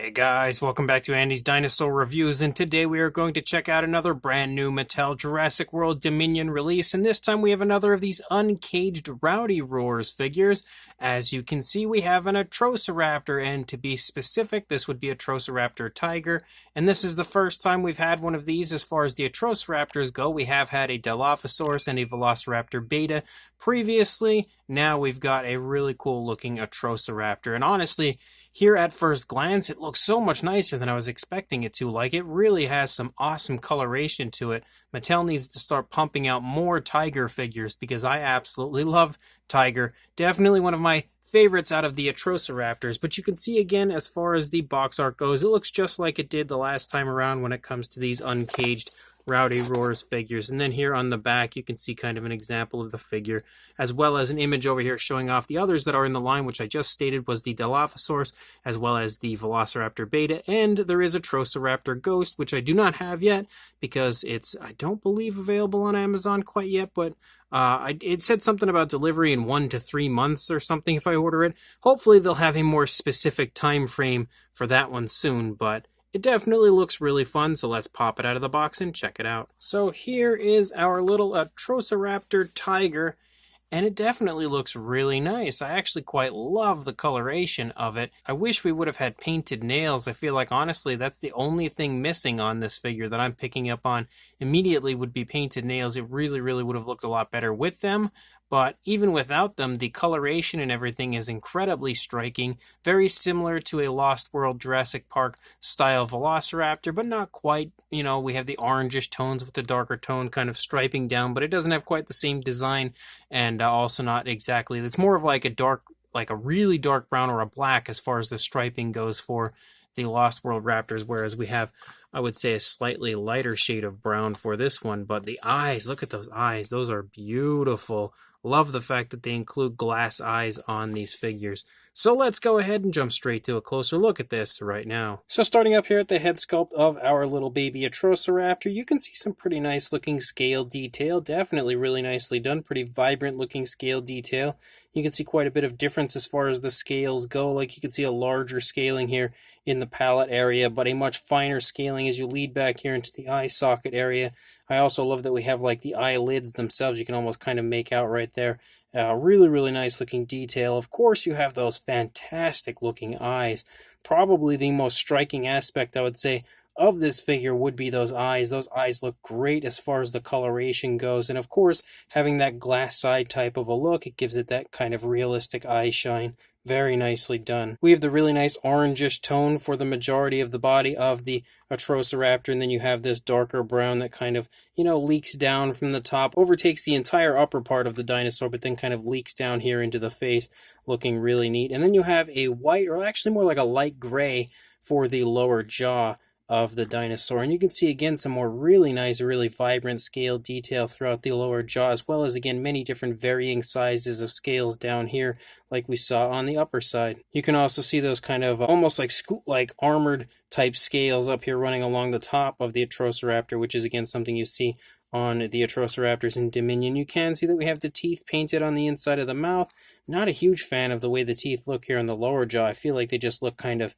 Hey guys, welcome back to Andy's Dinosaur Reviews, and today we are going to check out another brand new Mattel Jurassic World Dominion release, and this time we have another of these Uncaged Rowdy Roars figures. As you can see, we have an Atrociraptor, and to be specific, this would be Atrociraptor Tiger, and this is the first time we've had one of these. As far as the Atrociraptors go, we have had a Dilophosaurus and a Velociraptor Beta previously. Now we've got a really cool looking Atrociraptor, and honestly, here at first glance, it looks so much nicer than I was expecting it to. Like, it really has some awesome coloration to it. Mattel needs to start pumping out more Tiger figures because I absolutely love Tiger. Definitely one of my favorites out of the Atrociraptors. But you can see again, as far as the box art goes, it looks just like it did the last time around when it comes to these Uncaged Rowdy Roars figures. And then here on the back, you can see kind of an example of the figure, as well as an image over here showing off the others that are in the line, which I just stated was the Dilophosaurus, as well as the Velociraptor Beta, and there is a Atrociraptor Ghost, which I do not have yet, because it's, I don't believe, available on Amazon quite yet, but it said something about delivery in 1 to 3 months or something if I order it. Hopefully they'll have a more specific time frame for that one soon, but it definitely looks really fun, so let's pop it out of the box and check it out. So here is our little Atrociraptor Tiger, and it definitely looks really nice. I actually quite love the coloration of it. I wish we would have had painted nails. I feel like, honestly, that's the only thing missing on this figure that I'm picking up on immediately would be painted nails. It really, really would have looked a lot better with them. But even without them, the coloration and everything is incredibly striking. Very similar to a Lost World Jurassic Park style Velociraptor, but not quite. You know, we have the orangish tones with the darker tone kind of striping down, but it doesn't have quite the same design, and also not exactly. It's more of like a dark, like a really dark brown or a black as far as the striping goes for the Lost World Raptors, whereas we have, I would say, a slightly lighter shade of brown for this one. But the eyes, look at those eyes. Those are beautiful. Love the fact that they include glass eyes on these figures. So let's go ahead and jump straight to a closer look at this right now. So starting up here at the head sculpt of our little baby Atrociraptor, you can see some pretty nice looking scale detail. Definitely really nicely done. Pretty vibrant looking scale detail. You can see quite a bit of difference as far as the scales go. Like, you can see a larger scaling here in the palate area, but a much finer scaling as you lead back here into the eye socket area. I also love that we have like the eyelids themselves. You can almost kind of make out right there. Really, really nice looking detail. Of course, you have those fantastic looking eyes. Probably the most striking aspect, I would say, of this figure would be those eyes. Those eyes look great as far as the coloration goes. And of course, having that glass eye type of a look, it gives it that kind of realistic eye shine. Very nicely done. We have the really nice orangish tone for the majority of the body of the Atrociraptor, and then you have this darker brown that kind of, you know, leaks down from the top, overtakes the entire upper part of the dinosaur, but then kind of leaks down here into the face, looking really neat. And then you have a white, or actually more like a light gray, for the lower jaw of the dinosaur. And you can see again some more really nice, really vibrant scale detail throughout the lower jaw, as well as again many different varying sizes of scales down here like we saw on the upper side. You can also see those kind of almost like scoop-like armored type scales up here running along the top of the Atrociraptor, which is again something you see on the Atrociraptors in Dominion. You can see that we have the teeth painted on the inside of the mouth. Not a huge fan of the way the teeth look here on the lower jaw. I feel like they just look kind of,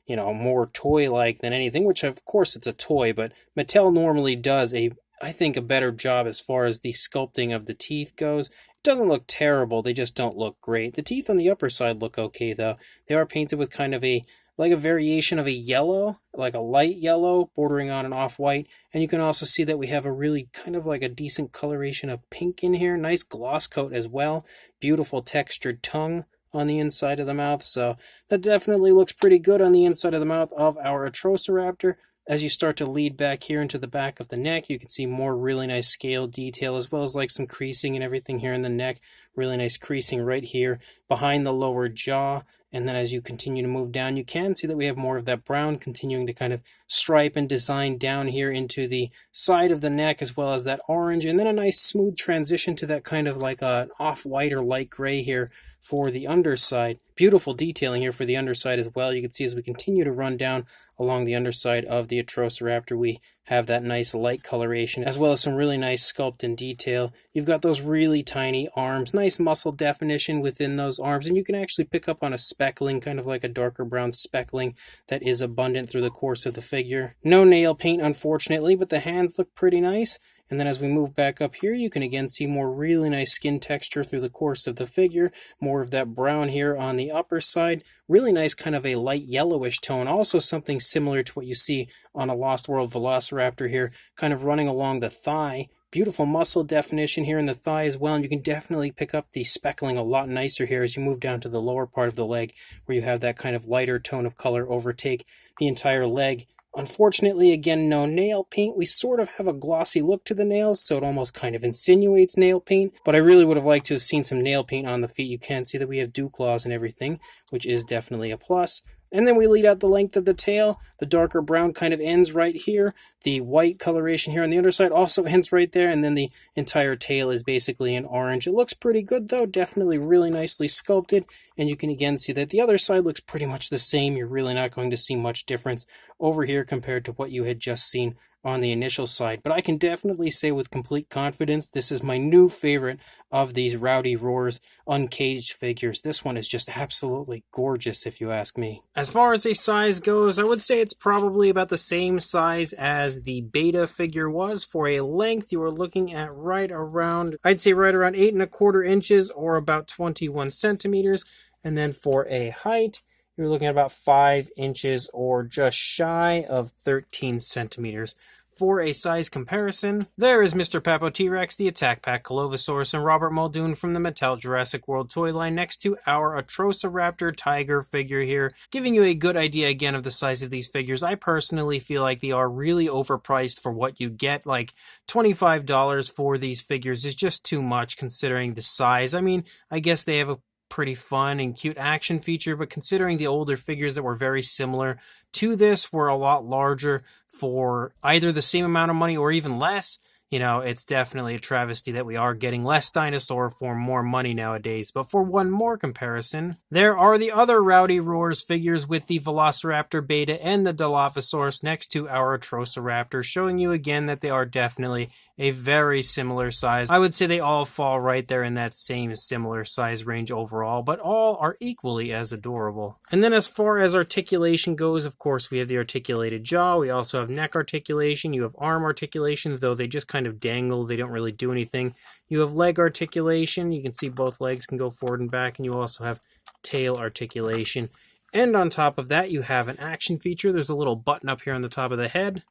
you know, more toy-like than anything, which of course it's a toy, but Mattel normally does I think a better job as far as the sculpting of the teeth goes. It doesn't look terrible, they just don't look great. The teeth on the upper side look okay though. They are painted with kind of a variation of a yellow, like a light yellow bordering on an off-white, and you can also see that we have a really kind of like a decent coloration of pink in here. Nice gloss coat as well. Beautiful textured tongue on the inside of the mouth, so that definitely looks pretty good on the inside of the mouth of our Atrociraptor. As you start to lead back here into the back of the neck, you can see more really nice scale detail, as well as like some creasing and everything here in the neck. Really nice creasing right here behind the lower jaw. And then as you continue to move down, you can see that we have more of that brown continuing to kind of stripe and design down here into the side of the neck, as well as that orange. And then a nice smooth transition to that kind of like an off-white or light gray here for the underside. Beautiful detailing here for the underside as well. You can see as we continue to run down along the underside of the Atrociraptor, we have that nice light coloration, as well as some really nice sculpt and detail. You've got those really tiny arms, nice muscle definition within those arms, and you can actually pick up on a speckling, kind of like a darker brown speckling that is abundant through the course of the figure. No nail paint, unfortunately, but the hands look pretty nice. And then as we move back up here, you can again see more really nice skin texture through the course of the figure. More of that brown here on the upper side. Really nice kind of a light yellowish tone. Also something similar to what you see on a Lost World Velociraptor here, kind of running along the thigh. Beautiful muscle definition here in the thigh as well, and you can definitely pick up the speckling a lot nicer here as you move down to the lower part of the leg, where you have that kind of lighter tone of color overtake the entire leg. Unfortunately, again, no nail paint. We sort of have a glossy look to the nails, so it almost kind of insinuates nail paint, but I really would have liked to have seen some nail paint on the feet. You can see that we have dew claws and everything, which is definitely a plus. And then we lead out the length of the tail. The darker brown kind of ends right here. The white coloration here on the underside also ends right there. And then the entire tail is basically an orange. It looks pretty good though. Definitely really nicely sculpted. And you can again see that the other side looks pretty much the same. You're really not going to see much difference over here compared to what you had just seen on the initial side. But I can definitely say with complete confidence, this is my new favorite of these Rowdy Roars Uncaged figures. This one is just absolutely gorgeous, if you ask me. As far as a size goes, I would say it's probably about the same size as the beta figure was. For a length, you are looking at right around, I'd say right around 8¼ inches or about 21 centimeters. And then for a height, you're looking at about 5 inches or just shy of 13 centimeters. For a size comparison, there is Mr. Papo T-Rex, the Attack Pack Colovosaurus, and Robert Muldoon from the Mattel Jurassic World toy line next to our Atrociraptor Tiger figure here, giving you a good idea again of the size of these figures. I personally feel like they are really overpriced for what you get. Like $25 for these figures is just too much considering the size. I mean, I guess they have a pretty fun and cute action feature, but considering the older figures that were very similar to this were a lot larger for either the same amount of money or even less, you know, it's definitely a travesty that we are getting less Dinosaur for more money nowadays. But for one more comparison, there are the other Rowdy Roars figures with the Velociraptor Beta and the Dilophosaurus next to our Atrociraptor, showing you again that they are definitely a very similar size. I would say they all fall right there in that same similar size range overall, but all are equally as adorable. And then as far as articulation goes, of course, we have the articulated jaw. We also have neck articulation. You have arm articulation, though they just kind of dangle. They don't really do anything. You have leg articulation. You can see both legs can go forward and back, and you also have tail articulation. And on top of that, you have an action feature. There's a little button up here on the top of the head.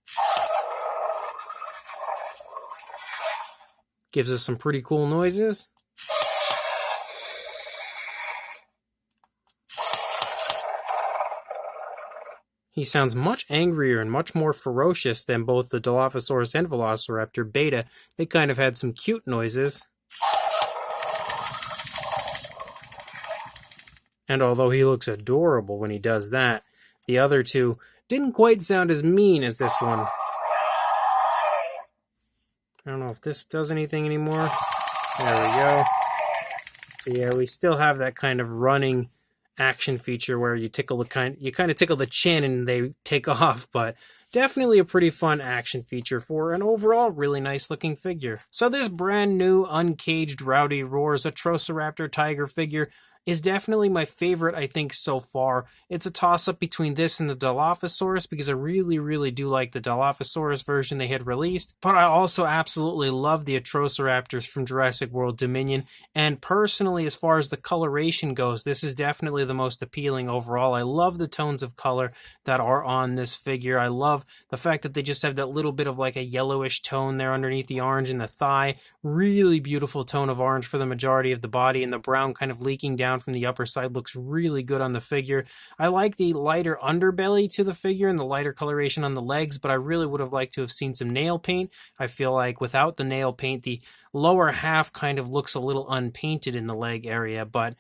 Gives us some pretty cool noises. He sounds much angrier and much more ferocious than both the Dilophosaurus and Velociraptor Beta. They kind of had some cute noises. And although he looks adorable when he does that, the other two didn't quite sound as mean as this one. I don't know if this does anything anymore. There we go. So yeah, we still have that kind of running action feature where you tickle you kind of tickle the chin and they take off, but definitely a pretty fun action feature for an overall really nice looking figure. So this brand new Uncaged Rowdy Roars Atrociraptor Tiger figure is definitely my favorite, I think, so far. It's a toss-up between this and the Dilophosaurus because I really, really do like the Dilophosaurus version they had released. But I also absolutely love the Atrociraptors from Jurassic World Dominion. And personally, as far as the coloration goes, this is definitely the most appealing overall. I love the tones of color that are on this figure. I love the fact that they just have that little bit of like a yellowish tone there underneath the orange in the thigh. Really beautiful tone of orange for the majority of the body, and the brown kind of leaking down from the upper side looks really good on the figure. I like the lighter underbelly to the figure and the lighter coloration on the legs, but I really would have liked to have seen some nail paint. I feel like without the nail paint, the lower half kind of looks a little unpainted in the leg area, but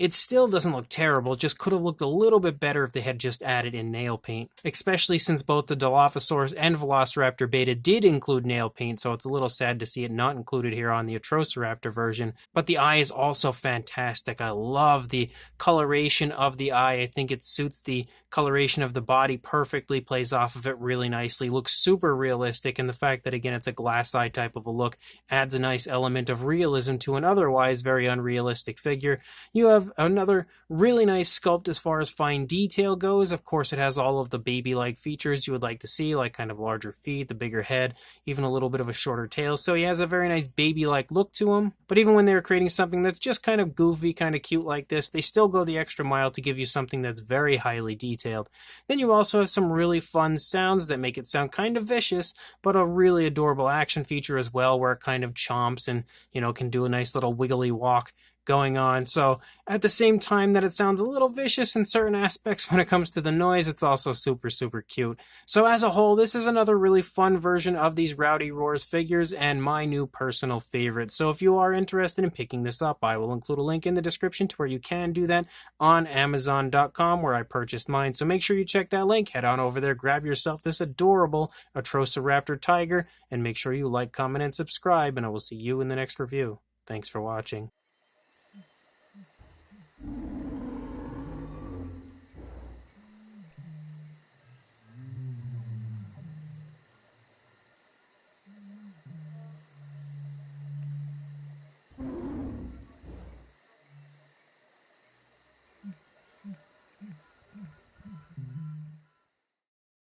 It still doesn't look terrible, just could have looked a little bit better if they had just added in nail paint. Especially since both the Dilophosaurus and Velociraptor Beta did include nail paint, so it's a little sad to see it not included here on the Atrociraptor version. But the eye is also fantastic. I love the coloration of the eye. I think it suits the coloration of the body perfectly, plays off of it really nicely, looks super realistic, and the fact that, again, it's a glass eye type of a look adds a nice element of realism to an otherwise very unrealistic figure. You have another really nice sculpt as far as fine detail goes. Of course, it has all of the baby-like features you would like to see, like kind of larger feet, the bigger head, even a little bit of a shorter tail, so he has a very nice baby-like look to him. But even when they were creating something that's just kind of goofy, kind of cute like this, they still go the extra mile to give you something that's very highly detailed. Then you also have some really fun sounds that make it sound kind of vicious, but a really adorable action feature as well, where it kind of chomps and, can do a nice little wiggly walk going on. So at the same time that it sounds a little vicious in certain aspects when it comes to the noise, it's also super, super cute. So as a whole, this is another really fun version of these Rowdy Roars figures and my new personal favorite. So if you are interested in picking this up, I will include a link in the description to where you can do that on Amazon.com, where I purchased mine. So make sure you check that link, head on over there, grab yourself this adorable Atrociraptor Tiger, and make sure you like, comment, and subscribe, and I will see you in the next review. Thanks for watching.